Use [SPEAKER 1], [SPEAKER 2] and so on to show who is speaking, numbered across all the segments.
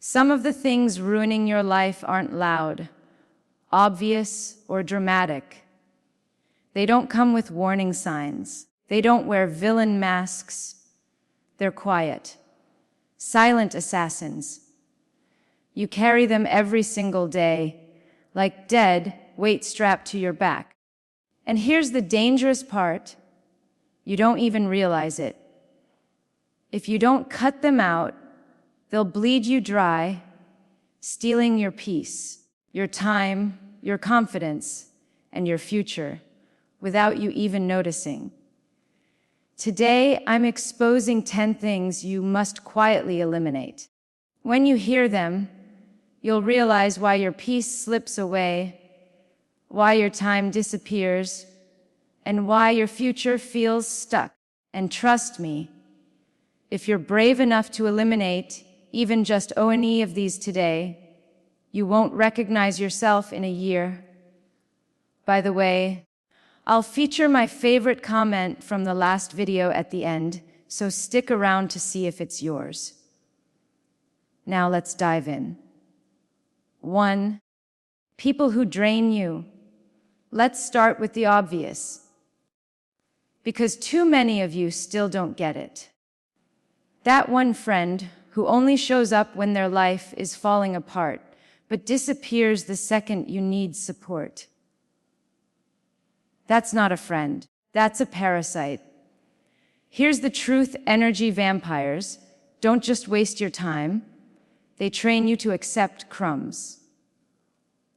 [SPEAKER 1] Some of the things ruining your life aren't loud, obvious, or dramatic. They don't come with warning signs. They don't wear villain masks. They're quiet, silent assassins. You carry them every single day, like dead weight strapped to your back. And here's the dangerous part. You don't even realize it. If you don't cut them out, they'll bleed you dry, stealing your peace, your time, your confidence, and your future, without you even noticing. Today, I'm exposing 10 things you must quietly eliminate. When you hear them, you'll realize why your peace slips away, why your time disappears, and why your future feels stuck. And trust me, if you're brave enough to eliminate even just O&E of these today, you won't recognize yourself in a year. By the way, I'll feature my favorite comment from the last video at the end, so stick around to see if it's yours. Now let's dive in. 1. People who drain you. Let's start with the obvious, because too many of you still don't get it. That one friend who only shows up when their life is falling apart, but disappears the second you need support. That's not a friend. That's a parasite. Here's the truth, energy vampires don't just waste your time. They train you to accept crumbs.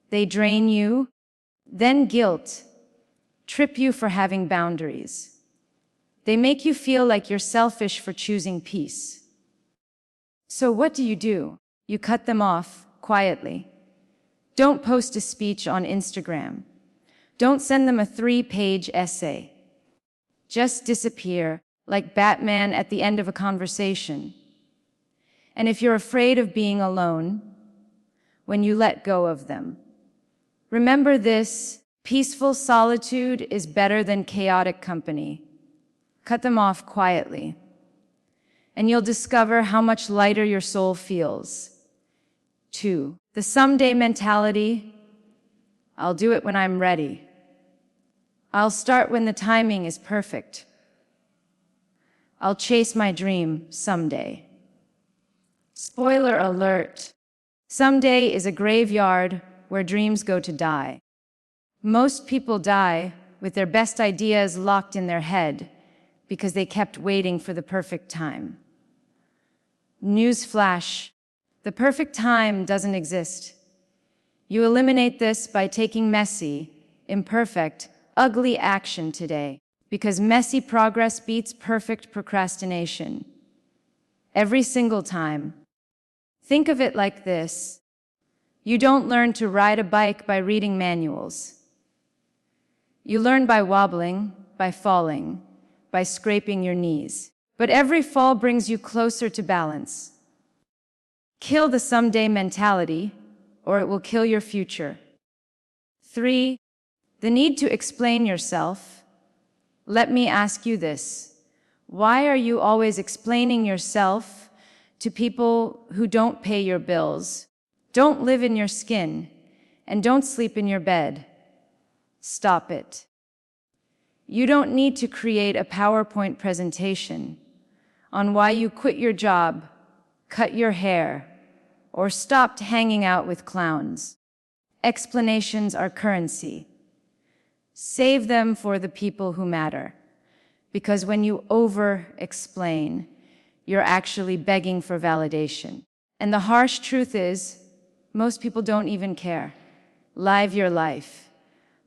[SPEAKER 1] They drain you, then guilt, trip you for having boundaries. They make you feel like you're selfish for choosing peace. So what do? You cut them off quietly. Don't post a speech on Instagram. Don't send them a 3-page essay. Just disappear, like Batman at the end of a conversation. And if you're afraid of being alone, when you let go of them, remember this: peaceful solitude is better than chaotic company. Cut them off quietly, and you'll discover how much lighter your soul feels. 2. The someday mentality. I'll do it when I'm ready. I'll start when the timing is perfect. I'll chase my dream someday. Spoiler alert. Someday is a graveyard where dreams go to die. Most people die with their best ideas locked in their head because they kept waiting for the perfect time. Newsflash: the perfect time doesn't exist. You eliminate this by taking messy, imperfect, ugly action today, because messy progress beats perfect procrastination. Every single time. Think of it like this: you don't learn to ride a bike by reading manuals. You learn by wobbling, by falling, by scraping your knees. But every fall brings you closer to balance. Kill the someday mentality, or it will kill your future. 3. The need to explain yourself. Let me ask you this: why are you always explaining yourself to people who don't pay your bills, don't live in your skin, and don't sleep in your bed? Stop it. You don't need to create a PowerPoint presentation on why you quit your job, cut your hair, or stopped hanging out with clowns. Explanations are currency. Save them for the people who matter, because when you over-explain, you're actually begging for validation. And the harsh truth is, most people don't even care. Live your life.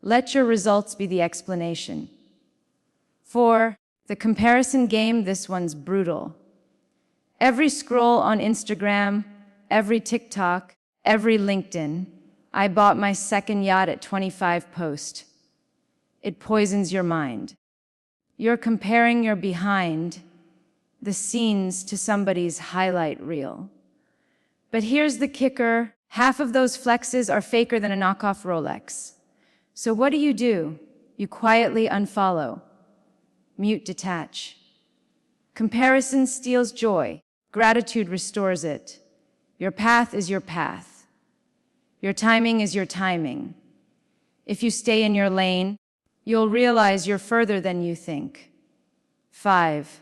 [SPEAKER 1] Let your results be the explanation. 4. The comparison game. This one's brutal. Every scroll on Instagram, every TikTok, every LinkedIn, "I bought my second yacht at 25" post. It poisons your mind. You're comparing your behind the scenes to somebody's highlight reel. But here's the kicker: half of those flexes are faker than a knockoff Rolex. So what do? You quietly unfollow. Mute, detach. Comparison steals joy. Gratitude restores it. Your path is your path. Your timing is your timing. If you stay in your lane, you'll realize you're further than you think. 5.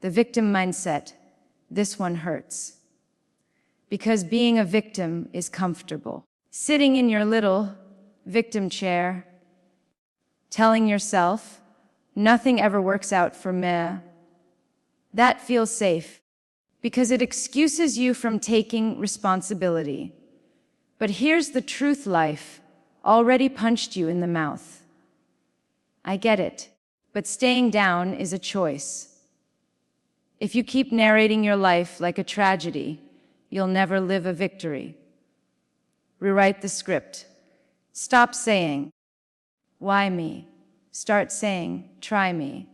[SPEAKER 1] The victim mindset. This one hurts. Because being a victim is comfortable. Sitting in your little victim chair, telling yourself, nothing ever works out for me. That feels safe, because it excuses you from taking responsibility. But here's the truth: life already punched you in the mouth. I get it, but staying down is a choice. If you keep narrating your life like a tragedy, you'll never live a victory. Rewrite the script. Stop saying, "Why me?" Start saying, "Try me."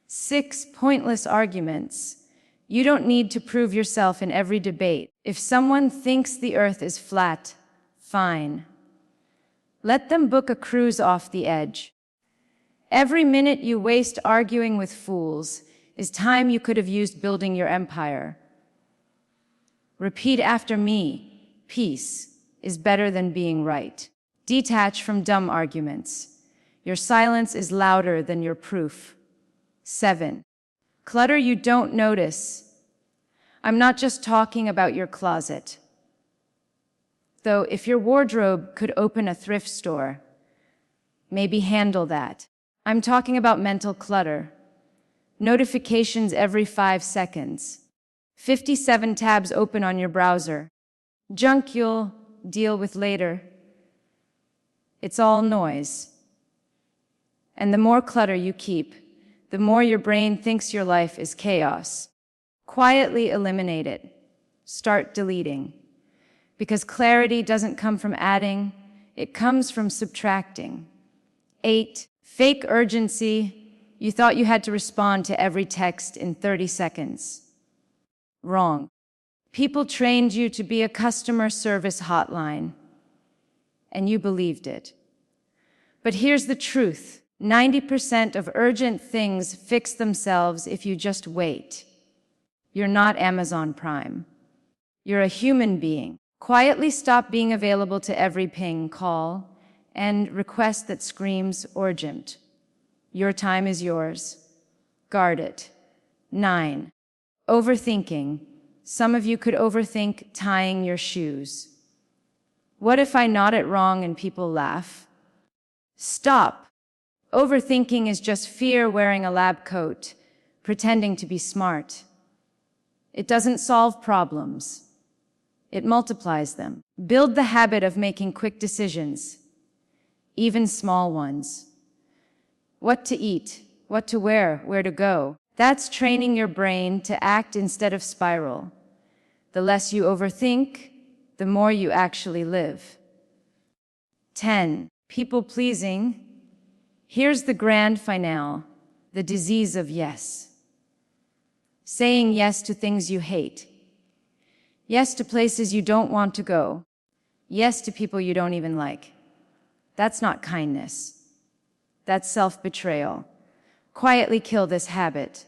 [SPEAKER 1] 6. Pointless arguments. You don't need to prove yourself in every debate. If someone thinks the earth is flat, fine. Let them book a cruise off the edge. Every minute you waste arguing with fools is time you could have used building your empire. Repeat after me: peace is better than being right. Detach from dumb arguments. Your silence is louder than your proof. 7. Clutter you don't notice. I'm not just talking about your closet. Though if your wardrobe could open a thrift store, maybe handle that. I'm talking about mental clutter. Notifications every 5 seconds. 57 tabs open on your browser. Junk you'll deal with later. It's all noise. And the more clutter you keep, the more your brain thinks your life is chaos. Quietly eliminate it. Start deleting. Because clarity doesn't come from adding, it comes from subtracting. 8. Fake urgency. You thought you had to respond to every text in 30 seconds. Wrong. People trained you to be a customer service hotline, and you believed it. But here's the truth. 90% of urgent things fix themselves if you just wait. You're not Amazon Prime. You're a human being. Quietly stop being available to every ping, call, and request that screams urgent. Your time is yours. Guard it. 9. Overthinking. Some of you could overthink tying your shoes. What if I knot it wrong and people laugh? Stop. Overthinking is just fear wearing a lab coat, pretending to be smart. It doesn't solve problems. It multiplies them. Build the habit of making quick decisions, even small ones. What to eat, what to wear, where to go. That's training your brain to act instead of spiral. The less you overthink, the more you actually live. 10. People pleasing. Here's the grand finale, the disease of yes. Saying yes to things you hate. Yes to places you don't want to go. Yes to people you don't even like. That's not kindness. That's self-betrayal. Quietly kill this habit.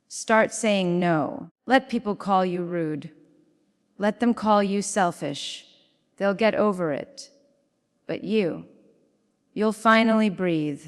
[SPEAKER 1] Start saying no. Let people call you rude. Let them call you selfish. They'll get over it. But you'll finally breathe.